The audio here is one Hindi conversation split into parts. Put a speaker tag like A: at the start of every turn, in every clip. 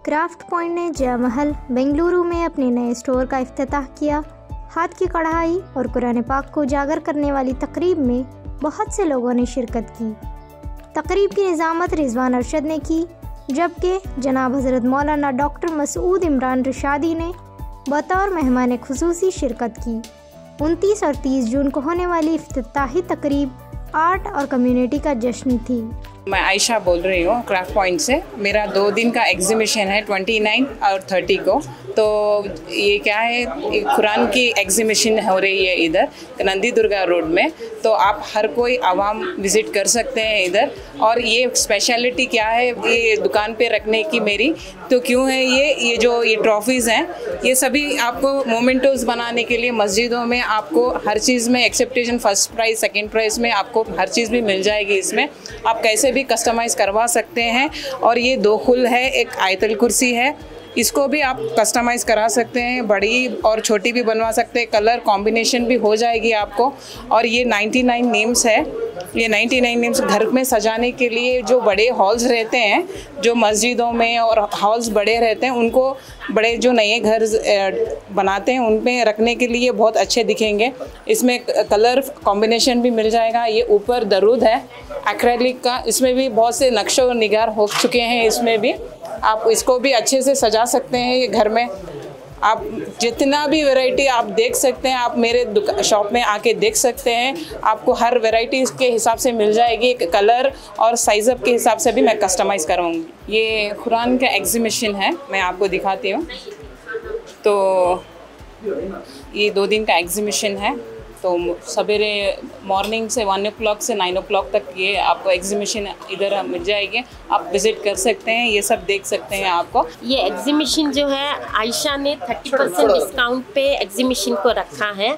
A: क्राफ्ट पॉइंट ने जयमहल बेंगलुरु में अपने नए स्टोर का इफ्तिताह किया। हाथ की कढ़ाई और कुरान पाक को उजागर करने वाली तकरीब में बहुत से लोगों ने शिरकत की। तकरीब की निज़ामत रिजवान अरशद ने की, जबकि जनाब हज़रत मौलाना डॉक्टर मसूद इमरान रिशादी ने बतौर मेहमान खुसूसी शिरकत की। 29 और 30 जून को होने वाली इफ्तिताही तकरीब आर्ट और कम्युनिटी का जश्न थी।
B: मैं आयशा बोल रही हूँ क्राफ्ट पॉइंट से। मेरा 2 दिन का एग्जीबिशन है 29 और 30 को। तो ये क्या है, कुरान की एग्जीबिशन हो रही है इधर नंदी दुर्गा रोड में। तो आप हर कोई आवाम विज़िट कर सकते हैं इधर। और ये स्पेशलिटी क्या है ये दुकान पे रखने की मेरी, तो क्यों है ये ट्रॉफीज़ हैं, ये सभी आपको मोमेंटोज़ बनाने के लिए मस्जिदों में आपको हर चीज़ में expectation first prize second prize में आपको हर चीज़ भी मिल जाएगी। इसमें आप कैसे भी कस्टमाइज़ करवा सकते हैं। और ये 2 खुल है, एक आयतल कुर्सी है, इसको भी आप कस्टमाइज़ करा सकते हैं, बड़ी और छोटी भी बनवा सकते हैं, कलर कॉम्बिनेशन भी हो जाएगी आपको। और ये 99 नेम्स है, ये 99 नेम्स घर में सजाने के लिए जो बड़े हॉल्स रहते हैं, जो मस्जिदों में और हॉल्स बड़े रहते हैं, उनको बड़े जो नए घर बनाते हैं उनमें रखने के लिए बहुत अच्छे दिखेंगे। इसमें कलर कॉम्बिनेशन भी मिल जाएगा। ये ऊपर दरूद है एक्रेलिक का, इसमें भी बहुत से नक्शो निगार हो चुके हैं। इसमें भी आप इसको भी अच्छे से सजा सकते हैं। ये घर में आप जितना भी वैरायटी आप देख सकते हैं, आप मेरे शॉप में आके देख सकते हैं। आपको हर वैरायटी के हिसाब से मिल जाएगी, कलर और साइज़ अप के हिसाब से भी मैं कस्टमाइज़ कराऊंगी। ये कुरान का एग्जीबिशन है, मैं आपको दिखाती हूँ। तो ये 2 दिन का एग्जीबिशन है। तो सवेरे मॉर्निंग से 1 o'clock से 9 o'clock तक ये आपको एग्जीबिशन इधर मिल जाएगी। आप विज़िट कर सकते हैं, ये सब देख सकते हैं आपको।
C: ये एग्जीबिशन जो है आयशा ने 30% डिस्काउंट पे एग्जीबिशन को रखा है।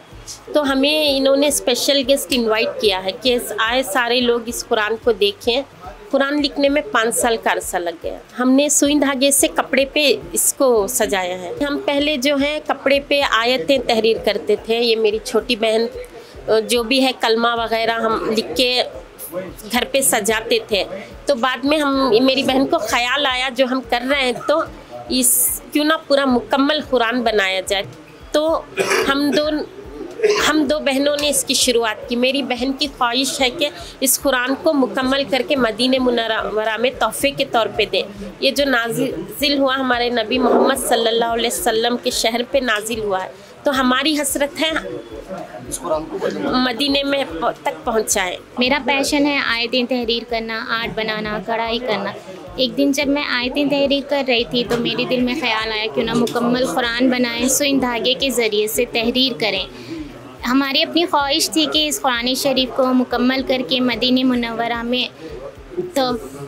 C: तो हमें इन्होंने स्पेशल गेस्ट इनवाइट किया है कि आए सारे लोग इस कुरान को देखें। कुरान लिखने में 5 साल का अरसा लग गया। हमने सुई धागे से कपड़े पे इसको सजाया है। हम पहले जो है कपड़े पे आयतें तहरीर करते थे। ये मेरी छोटी बहन जो भी है कलमा वगैरह हम लिख के घर पे सजाते थे। तो बाद में मेरी बहन को ख्याल आया जो हम कर रहे हैं तो इस क्यों ना पूरा मुकम्मल कुरान बनाया जाए। तो हम दो बहनों ने इसकी शुरुआत की। मेरी बहन की ख्वाहिश है कि इस कुरान को मुकम्मल करके मदीने मुनव्वरा में तोहफे के तौर पे दें। ये जो नाजिल हुआ हमारे नबी मोहम्मद सल्लल्लाहु अलैहि वसल्लम के शहर पे नाजिल हुआ है, तो हमारी हसरत है मदीने में तक पहुँचाएँ।
D: मेरा पैशन है आयतें तहरीर करना, आर्ट बनाना, कढ़ाई करना। एक दिन जब मैं आयतें तहरीर कर रही थी तो मेरे दिल में ख्याल आया क्यों ना मुकम्मल कुरान बनाएं, सुई धागे के ज़रिए से तहरीर करें। हमारी अपनी ख्वाहिश थी कि इस कुरान शरीफ को मुकम्मल करके मदीने मुनव्वरा में तो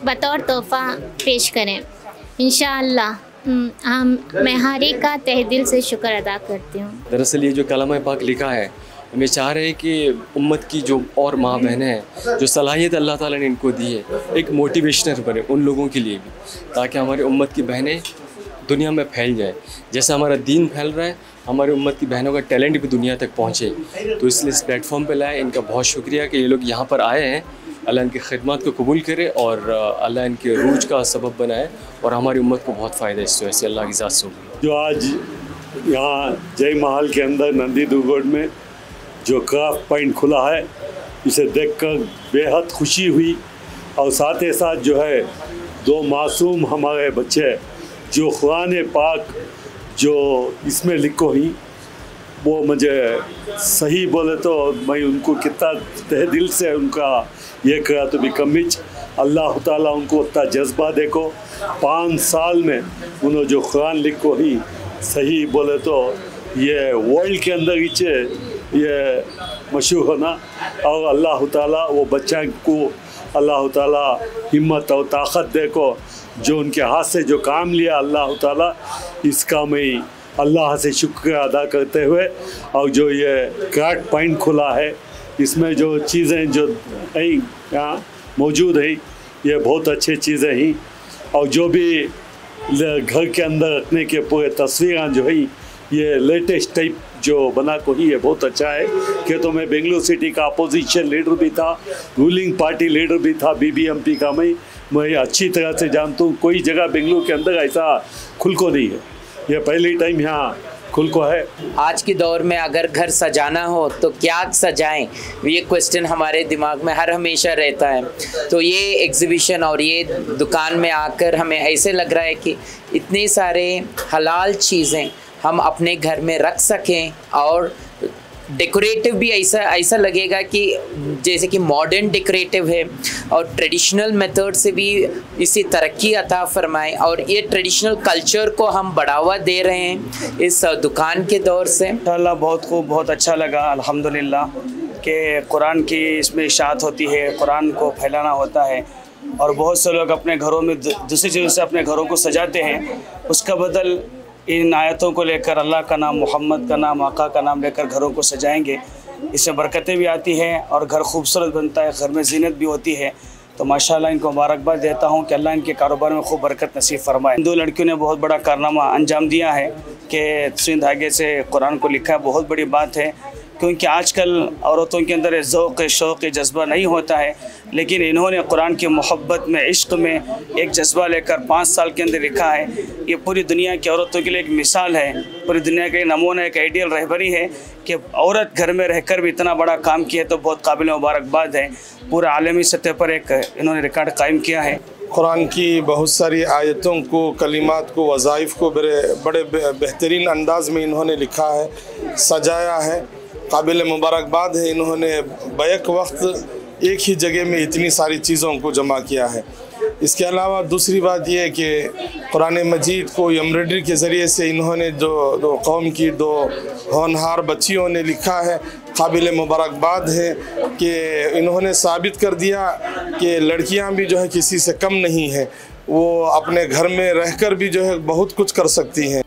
D: बतौर तोहफ़ा पेश करें। इंशाअल्लाह मैं हर एक का तहे दिल से शुक्र अदा करती हूँ।
E: दरअसल ये जो कलाम पाक लिखा है, हमें चाह रहे हैं कि उम्मत की जो और माँ बहनें हैं, जो सलाहियत अल्लाह ताला ने इनको दी है, एक मोटिवेशनर बने उन लोगों के लिए भी, ताकि हमारी उम्मत की बहनें दुनिया में फैल जाए। जैसा हमारा दीन फैल रहा है, हमारी उम्मत की बहनों का टैलेंट भी दुनिया तक पहुँचे। तो इसलिए इस प्लेटफॉर्म पे लाए। इनका बहुत शुक्रिया कि ये लोग यहाँ पर आए हैं। अल्लाह इनकी खिदमत को कबूल करे और अल्लाह इनके रूज का सबब बनाए और हमारी उम्मत को बहुत फ़ायदा इससे वैसे अल्लाह की ज़ात से होगी।
F: जो आज यहाँ जय महल के अंदर नंदी दुर्ग में जो क्राफ्ट पॉइंट खुला है, इसे देखकर बेहद खुशी हुई। और साथ ही साथ जो है 2 मासूम हमारे बच्चे जो कुरान पाक जो इसमें लिखो ही, वो मुझे सही बोले तो मैं उनको कितना तहे दिल से उनका ये करा तो भी कमिच। अल्लाह ताला उनको उतना जज्बा देखो। 5 साल में उन्होंने जो कुरान लिखो ही, सही बोले तो ये वर्ल्ड के अंदर ये मशहूर होना। और अल्लाह ताला वो बच्चा को अल्लाह ताला हिम्मत और ताकत देखो, जो उनके हाथ से जो काम लिया अल्लाह ताला, इसका मैं अल्लाह से शुक्र अदा करते हुए। और जो ये क्राफ्ट पॉइंट खुला है, इसमें जो चीज़ें जो हैं यहाँ मौजूद हैं, ये बहुत अच्छी चीज़ें हैं। और जो भी घर के अंदर रखने के पूरे तस्वीरें जो हैं, ये लेटेस्ट टाइप जो बना को ही ये बहुत अच्छा है। कि तो मैं बेंगलुरु सिटी का अपोजिशन लीडर भी था, रूलिंग पार्टी लीडर भी था BBMP का मैं, मैं अच्छी तरह से जानता हूँ। कोई जगह बेंगलुरु के अंदर ऐसा खुलको नहीं है, यह पहली टाइम यहाँ खुलको है।
G: आज के दौर में अगर घर सजाना हो तो क्या सजाएं, ये क्वेश्चन हमारे दिमाग में हर हमेशा रहता है। तो ये एग्जीबिशन और ये दुकान में आकर हमें ऐसे लग रहा है कि इतने सारे हलाल चीज़ें हम अपने घर में रख सकें और डेकोरेटिव भी ऐसा लगेगा कि जैसे कि मॉडर्न डेकोरेटिव है और ट्रेडिशनल मेथड से भी इसी तरक्की अता फरमाए और ये ट्रेडिशनल कल्चर को हम बढ़ावा दे रहे हैं इस दुकान के दौर से।
H: इंशाअल्लाह बहुत खूब, बहुत अच्छा लगा अल्हम्दुलिल्लाह कि कुरान की इसमें इशाअत होती है, कुरान को फैलाना होता है और बहुत से लोग अपने घरों में दूसरी चीज़ों से अपने घरों को सजाते हैं, उसका बदल इन आयतों को लेकर अल्लाह का नाम, मोहम्मद का नाम, आका का नाम लेकर घरों को सजाएंगे। इससे बरकतें भी आती हैं और घर खूबसूरत बनता है, घर में ज़ीनत भी होती है। तो माशाल्लाह इनको मुबारकबाद देता हूँ कि अल्लाह इनके कारोबार में खूब बरकत नसीब फरमाए। 2 लड़कियों ने बहुत बड़ा कारनामा अंजाम दिया है कि सुई धागे से कुरान को लिखा है, बहुत बड़ी बात है क्योंकि आजकल औरतों के अंदर ज़ौक़ शौक़ जज्बा नहीं होता है, लेकिन इन्होंने कुरान की मोहब्बत में, इश्क़ में एक जज्बा लेकर 5 साल के अंदर लिखा है। ये पूरी दुनिया की औरतों के लिए एक मिसाल है, पूरी दुनिया के नमूना, एक आइडियल रहबरी है कि औरत घर में रहकर भी इतना बड़ा काम किया तो बहुत काबिल मुबारकबाद है। पूरे आलमी सतह पर एक इन्होंने रिकॉर्ड कायम किया है।
I: कुरान की बहुत सारी आयतों को, कलिमात को, वज़ाइफ को बड़े बेहतरीन अंदाज में इन्होंने लिखा है, सजाया है। काबिल मुबारकबाद है, इन्होंने बैक वक्त एक ही जगह में इतनी सारी चीज़ों को जमा किया है। इसके अलावा दूसरी बात यह है कि कुरान मजीद को एम्ब्रॉयडरी के ज़रिए से इन्होंने जो कौम की 2 होनहार बच्चियों ने लिखा है, काबिल मुबारकबाद है कि इन्होंने साबित कर दिया कि लड़कियां भी जो है किसी से कम नहीं हैं, वो अपने घर में रहकर भी जो है बहुत कुछ कर सकती हैं।